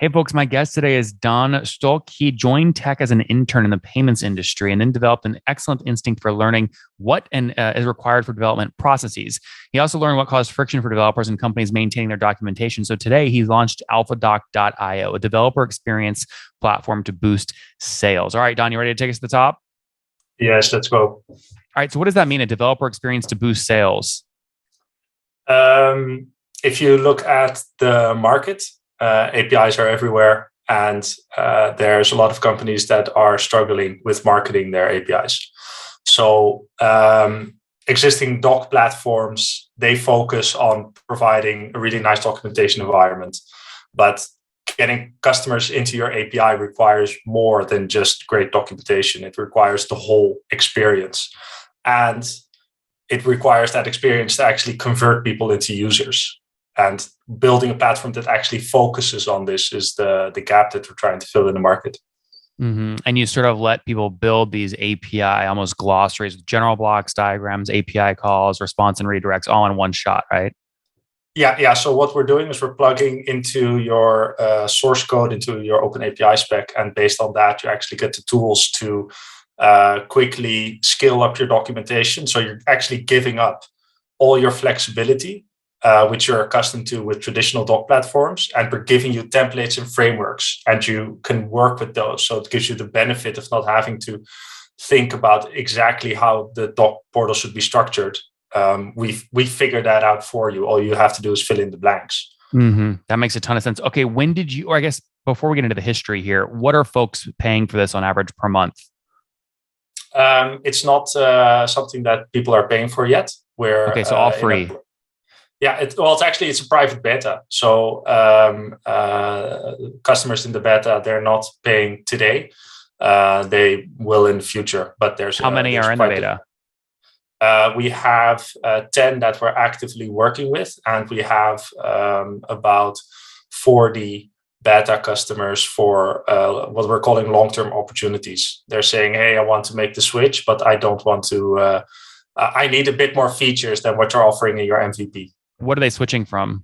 Hey, folks, my guest today is Daan Stolk. He joined tech as an intern in the payments industry and then developed an excellent instinct for learning what is required for development processes. He also learned what caused friction for developers and companies maintaining their documentation. So today he launched alphadoc.io, a developer experience platform to boost sales. All right, Daan, you ready to take us to the top? Yes, let's go. All right, so what does that mean, a developer experience to boost sales? If you look at the market, APIs are everywhere, and there's a lot of companies that are struggling with marketing their APIs. So existing doc platforms, they focus on providing a really nice documentation environment, but getting customers into your API requires more than just great documentation. It requires the whole experience, and it requires that experience to actually convert people into users. And building a platform that actually focuses on this is the gap that we're trying to fill in the market. Mm-hmm. And you sort of let people build these API, almost glossaries with general blocks, diagrams, API calls, response and redirects all in one shot, right? Yeah. So what we're doing is we're plugging into your source code, into your open API spec. And based on that, you actually get the tools to quickly scale up your documentation. So you're actually giving up all your flexibility, which you're accustomed to with traditional doc platforms, and we're giving you templates and frameworks, and you can work with those. So it gives you the benefit of not having to think about exactly how the doc portal should be structured. We figured that out for you. All you have to do is fill in the blanks. Mm-hmm. That makes a ton of sense. Okay, when did you, or I guess before we get into the history here, what are folks paying for this on average per month? It's not something that people are paying for yet. Okay, so all free. It's a private beta. So customers in the beta, they're not paying today. They will in the future. But how many are in the beta? We have 10 that we're actively working with, and we have about 40 beta customers for what we're calling long-term opportunities. They're saying, hey, I want to make the switch, but I don't want to, I need a bit more features than what you're offering in your MVP. What are they switching from?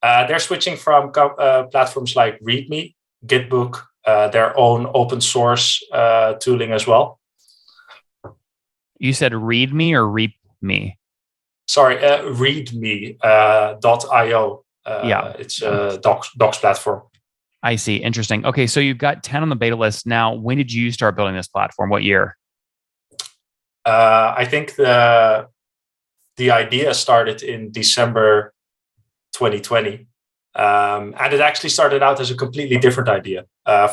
They're switching from platforms like README, Gitbook, their own open source tooling as well. You said README or REAPME? Sorry, README.io. It's a docs platform. I see. Interesting. Okay, so you've got 10 on the beta list now. When did you start building this platform? What year? I think the idea started in December 2020. And it actually started out as a completely different idea.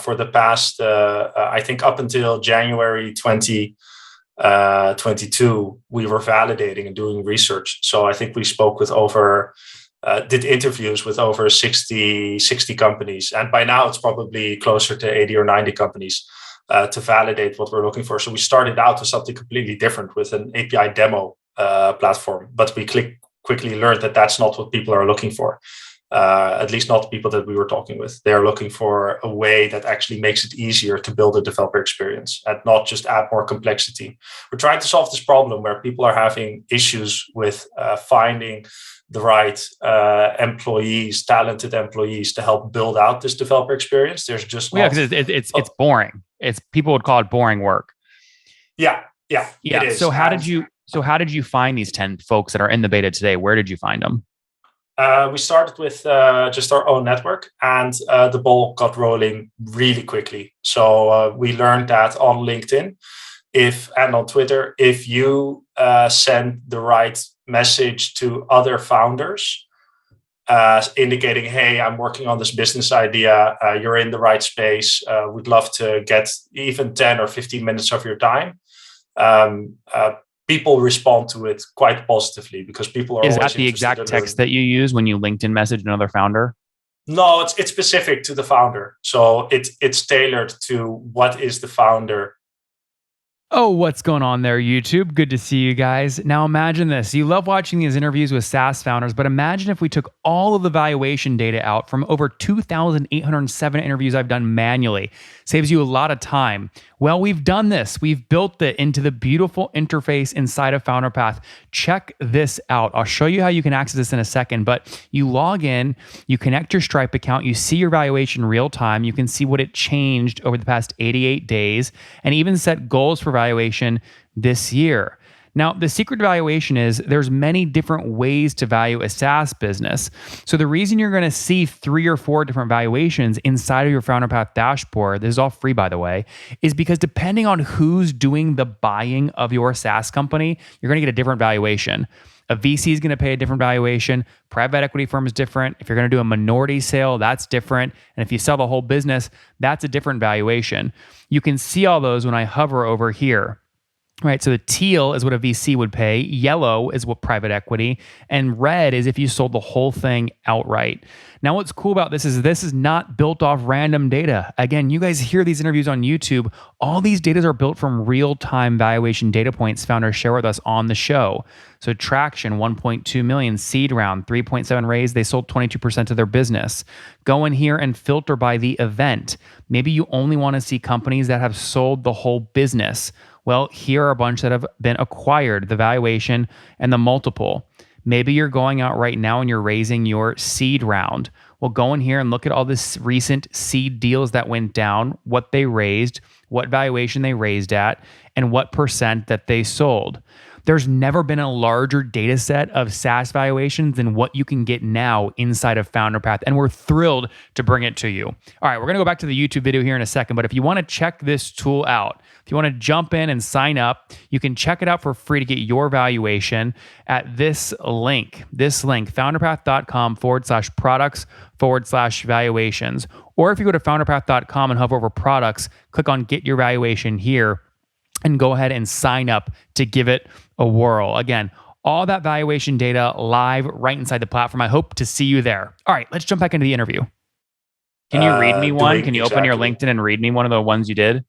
For the past, I think up until January 2022, we were validating and doing research. So I think we spoke with did interviews with over 60 companies. And by now it's probably closer to 80 or 90 companies to validate what we're looking for. So we started out with something completely different, with an API demo platform, but we quickly learned that that's not what people are looking for. At least not the people that we were talking with. They're looking for a way that actually makes it easier to build a developer experience and not just add more complexity. We're trying to solve this problem where people are having issues with finding the right employees, talented employees to help build out this developer experience. There's just not... because it's boring. People would call it boring work. Yeah. It is. So how did you find these 10 folks that are in the beta today? Where did you find them? We started with just our own network, and the ball got rolling really quickly. So we learned that on LinkedIn and on Twitter, if you send the right message to other founders, indicating, hey, I'm working on this business idea, you're in the right space, we'd love to get even 10 or 15 minutes of your time. People respond to it quite positively because people are. Is that the exact text that you use when you LinkedIn message another founder? No, it's specific to the founder. So it's tailored to what is the founder. Oh, what's going on there, YouTube? Good to see you guys. Now imagine this. You love watching these interviews with SaaS founders, but imagine if we took all of the valuation data out from over 2,807 interviews I've done manually. Saves you a lot of time. Well, we've done this. We've built it into the beautiful interface inside of FounderPath. Check this out. I'll show you how you can access this in a second, but you log in, you connect your Stripe account, you see your valuation real time. You can see what it changed over the past 88 days and even set goals for valuation this year. Now, the secret to valuation is there's many different ways to value a SaaS business. So the reason you're going to see 3 or 4 different valuations inside of your FounderPath dashboard, this is all free by the way, is because depending on who's doing the buying of your SaaS company, you're going to get a different valuation. A VC is going to pay a different valuation. Private equity firm is different. If you're going to do a minority sale, that's different. And if you sell the whole business, that's a different valuation. You can see all those when I hover over here. Right, so the teal is what a VC would pay, yellow is what private equity, and red is if you sold the whole thing outright. Now, what's cool about this is not built off random data. Again, you guys hear these interviews on YouTube. All these data are built from real-time valuation data points founders share with us on the show. So traction, 1.2 million, seed round, 3.7 raise, they sold 22% of their business. Go in here and filter by the event. Maybe you only want to see companies that have sold the whole business. Well, here are a bunch that have been acquired, the valuation and the multiple. Maybe you're going out right now and you're raising your seed round. Well, go in here and look at all this recent seed deals that went down, what they raised, what valuation they raised at, and what percent that they sold. There's never been a larger data set of SaaS valuations than what you can get now inside of FounderPath, and we're thrilled to bring it to you. All right, we're going to go back to the YouTube video here in a second, but if you want to check this tool out, if you want to jump in and sign up, you can check it out for free to get your valuation at this link, founderpath.com/products/valuations. Or if you go to founderpath.com and hover over products, click on get your valuation here and go ahead and sign up to give it a whirl. Again, all that valuation data live right inside the platform. I hope to see you there. All right, let's jump back into the interview. Can you read me one? Can you open your LinkedIn and read me one of the ones you did?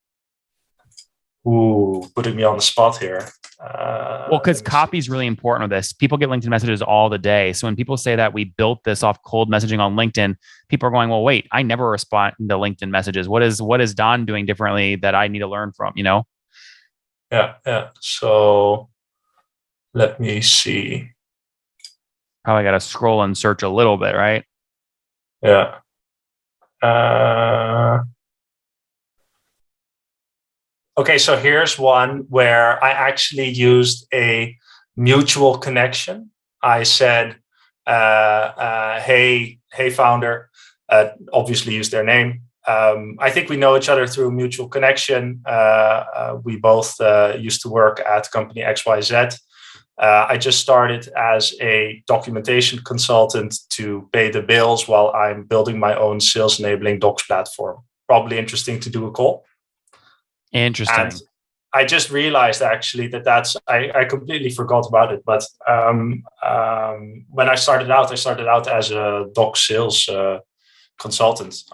Ooh, putting me on the spot here. Well, because copy is really important with this. People get LinkedIn messages all the day. So when people say that we built this off cold messaging on LinkedIn, people are going, well, wait, I never respond to LinkedIn messages. What is Daan doing differently that I need to learn from, you know? Yeah. So let me see. Probably got to scroll and search a little bit, right? Yeah. Okay, so here's one where I actually used a mutual connection. I said, hey, founder, obviously use their name. I think we know each other through a mutual connection. We both used to work at company XYZ. I just started as a documentation consultant to pay the bills while I'm building my own sales enabling docs platform. Probably interesting to do a call. Interesting. And I just realized actually I completely forgot about it. But when I started out as a doc sales consultant.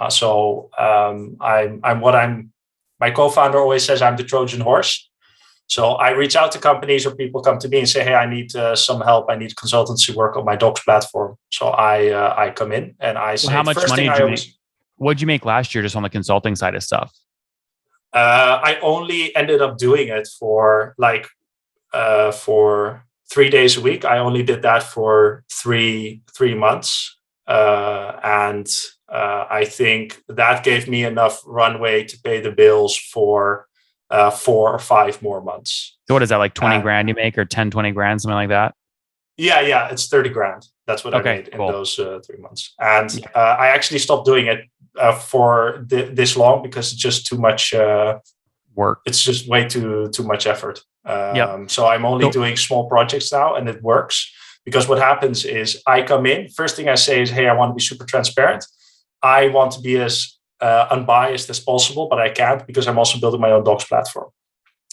My co-founder always says I'm the Trojan horse. So I reach out to companies or people come to me and say, hey, I need some help. I need consultancy work on my docs platform. So I come in and I say, how much money did you make? What did you make last year just on the consulting side of stuff? I only ended up doing it for 3 days a week. I only did that for three months. And I think that gave me enough runway to pay the bills for 4 or 5 more months. So what is that, like 20 grand you make, or 10, 20 grand, something like that? Yeah, it's 30 grand. That's what I made in those 3 months. And I actually stopped doing it for this long because it's just too much work. It's just way too much effort. So I'm only doing small projects now, and it works. Because what happens is I come in, first thing I say is, hey, I want to be super transparent. I want to be as unbiased as possible, but I can't because I'm also building my own docs platform.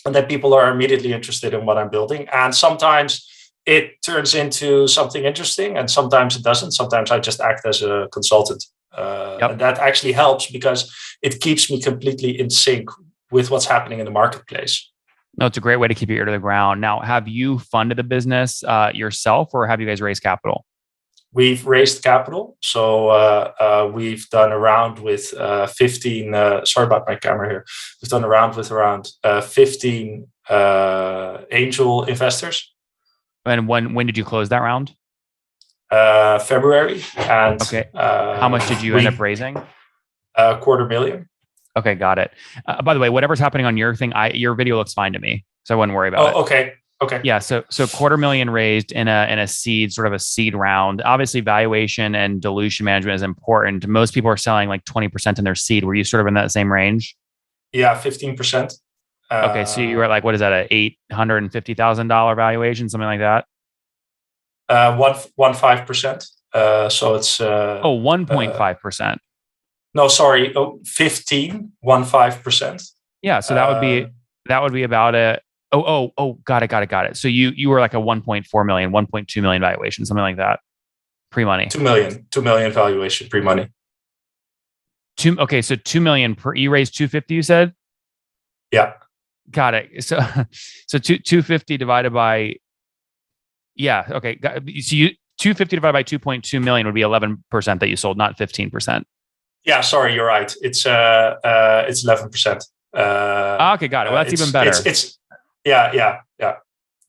And then people are immediately interested in what I'm building. And sometimes it turns into something interesting and sometimes it doesn't. Sometimes I just act as a consultant. And that actually helps because it keeps me completely in sync with what's happening in the marketplace. No, it's a great way to keep your ear to the ground. Now, have you funded the business yourself, or have you guys raised capital? We've raised capital, so we've done a round with 15. Sorry about my camera here. We've done a round with around 15 angel investors. And when did you close that round? February, and okay. How much did you end up raising? $250,000. Okay, got it. By the way, whatever's happening on your thing, your video looks fine to me, so I wouldn't worry about it. Okay. Okay. Yeah. So $250,000 raised in a seed, sort of a seed round. Obviously, valuation and dilution management is important. Most people are selling like 20% in their seed. Were you sort of in that same range? Yeah, 15%. Okay, so you were like, what is that, a $850,000 valuation, something like that? 1.5%. So it's 1.5%. No, sorry, 15%. Yeah, so that would be about a got it. So you were like a 1.4 million, 1.2 million valuation, something like that, pre-money. 2 million valuation pre-money. Okay, so 2 million per. You raised 250, you said? Yeah. Got it. So 250 divided by, yeah, okay. So 250 divided by 2.2 million would be 11% that you sold, not 15%. Yeah, sorry, you're right. It's 11%. Okay, got it. Well, that's even better. Yeah.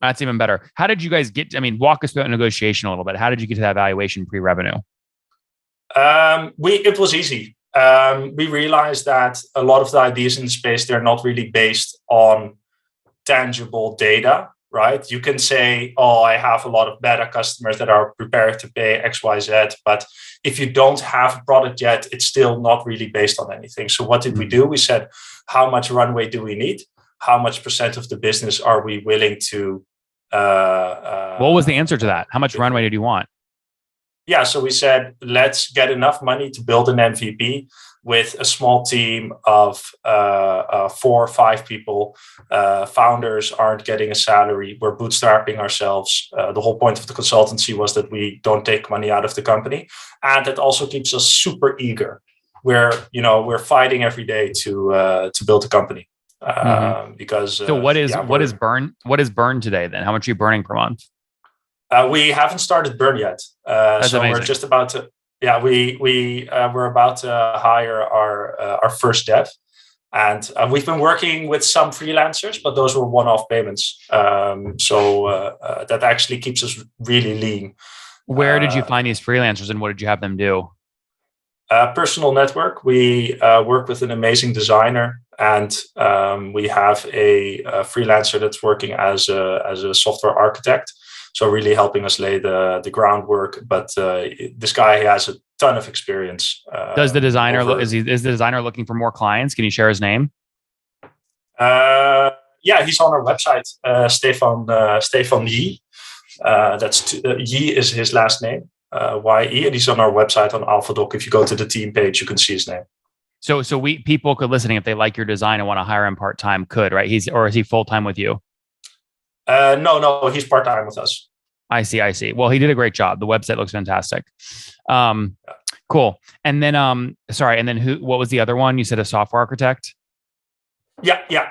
That's even better. How did you guys get? I mean, walk us through that negotiation a little bit. How did you get to that valuation pre-revenue? It was easy. We realized that a lot of the ideas in the space, they're not really based on tangible data, right? You can say, oh, I have a lot of beta customers that are prepared to pay X, Y, Z. But if you don't have a product yet, it's still not really based on anything. So what did we do? We said, how much runway do we need? How much % of the business are we willing to? What was the answer to that? How much runway did you want? Yeah, so we said, let's get enough money to build an MVP with a small team of 4 or 5 people. Founders aren't getting a salary. We're bootstrapping ourselves. The whole point of the consultancy was that we don't take money out of the company. And that also keeps us super eager. We're fighting every day to build a company. Because so what is burn today then? How much are you burning per month? We haven't started burn yet. So amazing. We're just about to. Yeah, we're about to hire our first dev, and we've been working with some freelancers, but those were one-off payments. So that actually keeps us really lean. Where did you find these freelancers, and what did you have them do? Personal network. We work with an amazing designer, and we have a freelancer that's working as a software architect. So really helping us lay the groundwork. But this guy has a ton of experience. Does the designer is the designer looking for more clients? Can you share his name? Yeah, he's on our website. Stefan Yi. Yi is his last name. YE, and he's on our website on AlphaDoc. If you go to the team page, you can see his name. So people could listening, if they like your design and want to hire him part-time, could, right? Is he full-time with you? No, he's part-time with us. I see. Well, he did a great job. The website looks fantastic. Cool. And then, what was the other one? You said a software architect? Yeah.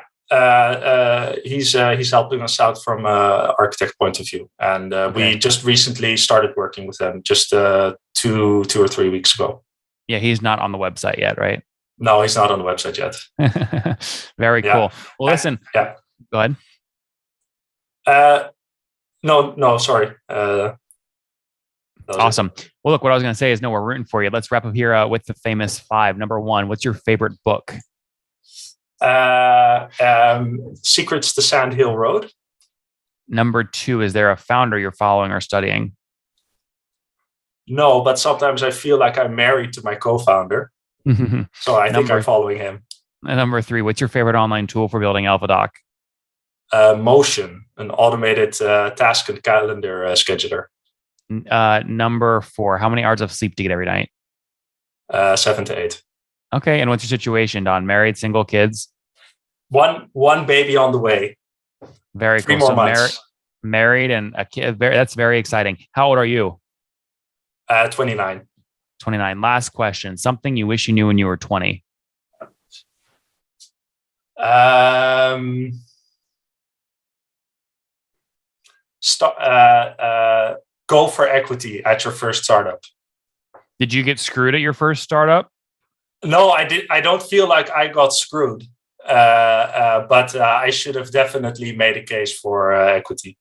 He's helping us out from an architect point of view. And we just recently started working with them just 2 or 3 weeks ago. Yeah, he's not on the website yet, right? No, he's not on the website yet. Very cool. Well, listen. Go ahead. No, sorry. Awesome. Well, look, what I was going to say is, no, we're rooting for you. Let's wrap up here with the famous 5. Number 1, what's your favorite book? Secrets to Sand Hill Road. Number 2, is there a founder you're following or studying? No, but sometimes I feel like I'm married to my co-founder. So I think I'm following him. And number 3, what's your favorite online tool for building AlphaDoc? Motion, an automated task and calendar scheduler. Number 4, how many hours of sleep do you get every night? 7 to 8. Okay, and what's your situation, Daan? Married, single, kids? One baby on the way. Very cool. 3 more months. Married and a kid. That's very exciting. How old are you? 29. 29. Last question. Something you wish you knew when you were 20. go for equity at your first startup. Did you get screwed at your first startup? No, I did. I don't feel like I got screwed, but I should have definitely made a case for equity.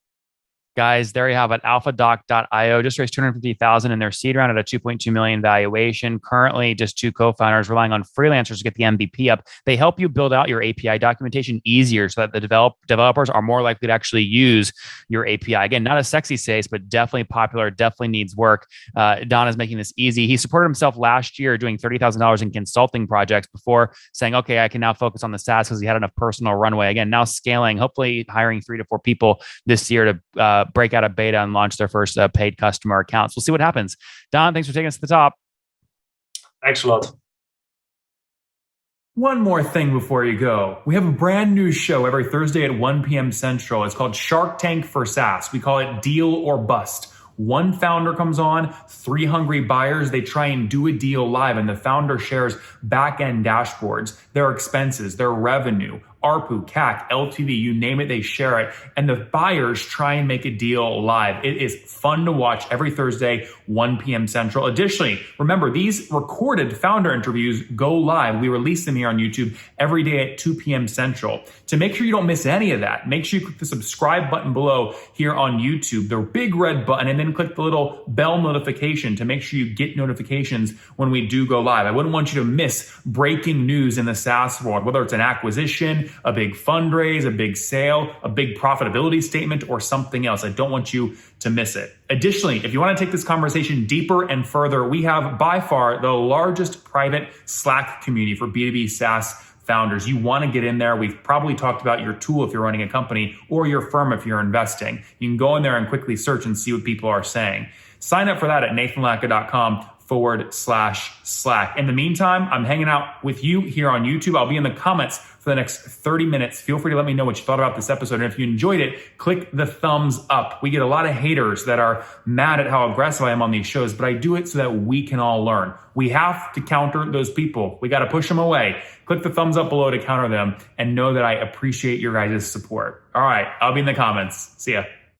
Guys, there you have it. AlphaDoc.io just raised 250,000 in their seed round at a 2.2 million valuation. Currently, just two co-founders relying on freelancers to get the MVP up. They help you build out your API documentation easier so that the developers are more likely to actually use your API. Again, not a sexy space, but definitely popular, definitely needs work. Daan is making this easy. He supported himself last year doing $30,000 in consulting projects before saying, okay, I can now focus on the SaaS because he had enough personal runway. Again, now scaling, hopefully hiring 3 to 4 people this year to break out a beta and launch their first paid customer accounts. We'll see what happens. Daan, thanks for taking us to the top. Thanks a lot. One more thing before you go. We have a brand new show every Thursday at 1 p.m. Central. It's called Shark Tank for SaaS. We call it Deal or Bust. One founder comes on, 3 hungry buyers. They try and do a deal live, and the founder shares back-end dashboards, their expenses, their revenue, ARPU, CAC, LTV, you name it, they share it. And the buyers try and make a deal live. It is fun to watch every Thursday, 1 p.m. Central. Additionally, remember, these recorded founder interviews go live. We release them here on YouTube every day at 2 p.m. Central. To make sure you don't miss any of that, make sure you click the subscribe button below here on YouTube, the big red button, and then click the little bell notification to make sure you get notifications when we do go live. I wouldn't want you to miss breaking news in the SaaS world, whether it's an acquisition, a big fundraise, a big sale, a big profitability statement, or something else. I don't want you to miss it. Additionally, if you want to take this conversation deeper and further, we have by far the largest private Slack community for B2B SaaS founders. You want to get in there. We've probably talked about your tool if you're running a company or your firm if you're investing. You can go in there and quickly search and see what people are saying. Sign up for that at nathanlatka.com/Slack. In the meantime, I'm hanging out with you here on YouTube. I'll be in the comments for the next 30 minutes. Feel free to let me know what you thought about this episode. And if you enjoyed it, click the thumbs up. We get a lot of haters that are mad at how aggressive I am on these shows, but I do it so that we can all learn. We have to counter those people. We got to push them away. Click the thumbs up below to counter them and know that I appreciate your guys' support. All right, I'll be in the comments. See ya.